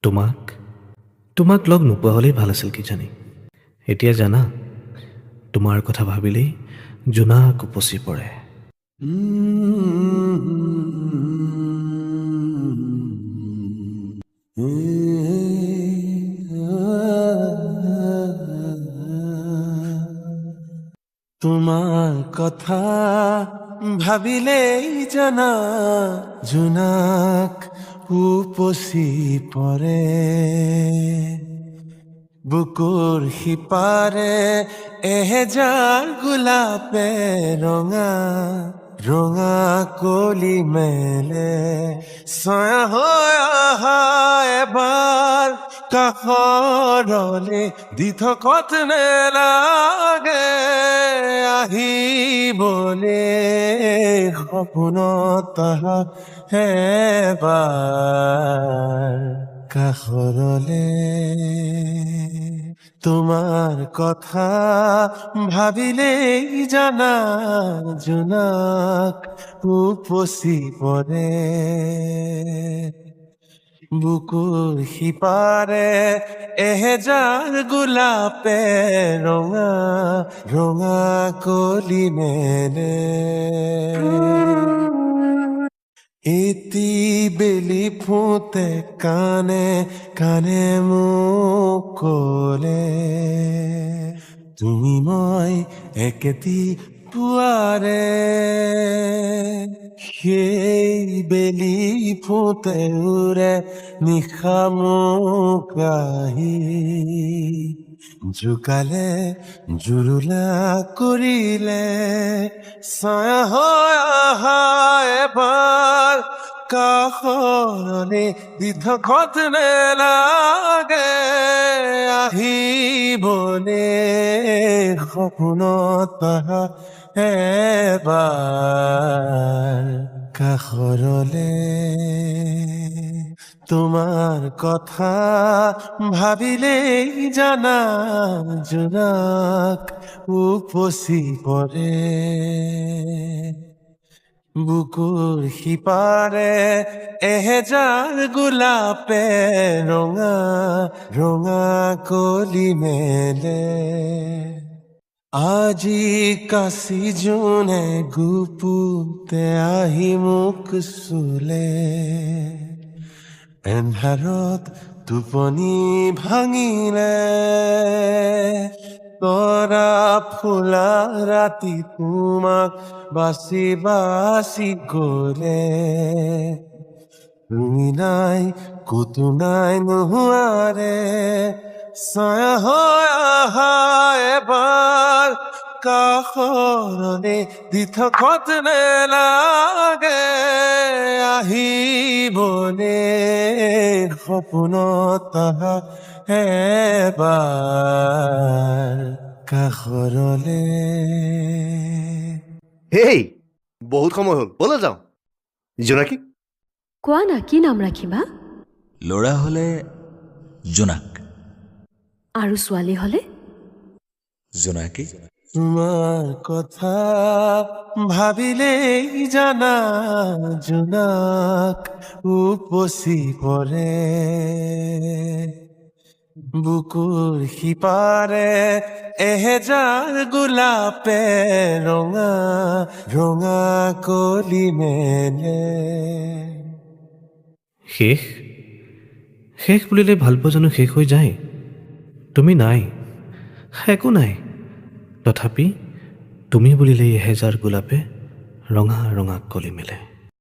তোমাক তোমাক লগ নোপোৱা হ'লেই ভাল আছিল কিজানি। এতিয়া জানা, তোমাৰ কথা ভাবিলেই জোনাক উপচি পৰে। তোমাৰ কথা ভাবিলেই জানা জোনাক উপচি পৰে। বুকুৰ সিপাৰে এহেজাৰ গোলাপে ৰঙা ৰঙা কলি মেলে। ছায়া হৈ অহা এবাৰ কাষৰলে দি থকত নেলাগে আহিবলে সপোনত এবাৰ কাষৰলে। তোমাৰ কথা ভাবিলেই জানা জোনাক উপচি পৰে। বুকুৰ সিপাৰে এহেজাৰ গোলাপে ৰঙা ৰঙা কলি মেলে। এটি বেলি ফুটে কানে কানে মোক ক'লে, তুমি মই একেটি পুৱাৰে। সেই বেলি ফুটে উৰে নিশা মোক আহি, জোকালে জুৰুলা কৰিলে। ছায়া হৈ অহা এবাৰ কাষৰলে দি থকত নেলাগে আহিবলে সপোনত এবাৰ কাষৰলে। তোমাৰ কথা ভাবিলেই জানা জোনাক উপচি পৰে। বুকুৰ সিপাৰে এহেজাৰ গোলাপে ৰঙা ৰঙা কলি মেলে। আজি কাচি জোনে গুপুতে আহি মোক চুলে, এন্ধাৰত টোপনি ভাঙিলে। তৰা ফুলা ৰাতি তোমাক বাচি বাচি গলে, তুমি নাই ক'তো নাই নোহোৱাৰে। ছায়া হৈ অহা এবাৰ কাষৰলে দি থকত নেলাগে আহিবলে সপোনত এবাৰ কাষৰলে। হেই, বহুত সময় হ'ল, ব'লা যাওঁ। জোনাকী, কোৱা না, কি নাম ৰাখিবা? ল'ৰা হ'লে জোনাক, আৰু ছোৱালী হ'লে? জোনাকী। তোমাৰ কথা ভাবিলেই জানা জোনাক উপচি পৰে। বুকুৰ সিপাৰে এহেজাৰ গোলাপে ৰঙা ৰঙা কলি মেলে। শেষ শেষ বুলিলে ভালপোৱা জানো শেষ হৈ যায়? তুমি নাই, একো নাই। তথাপি তুমি বুলিলেই এহেজাৰ গোলাপে ৰঙা ৰঙা কলি মেলে।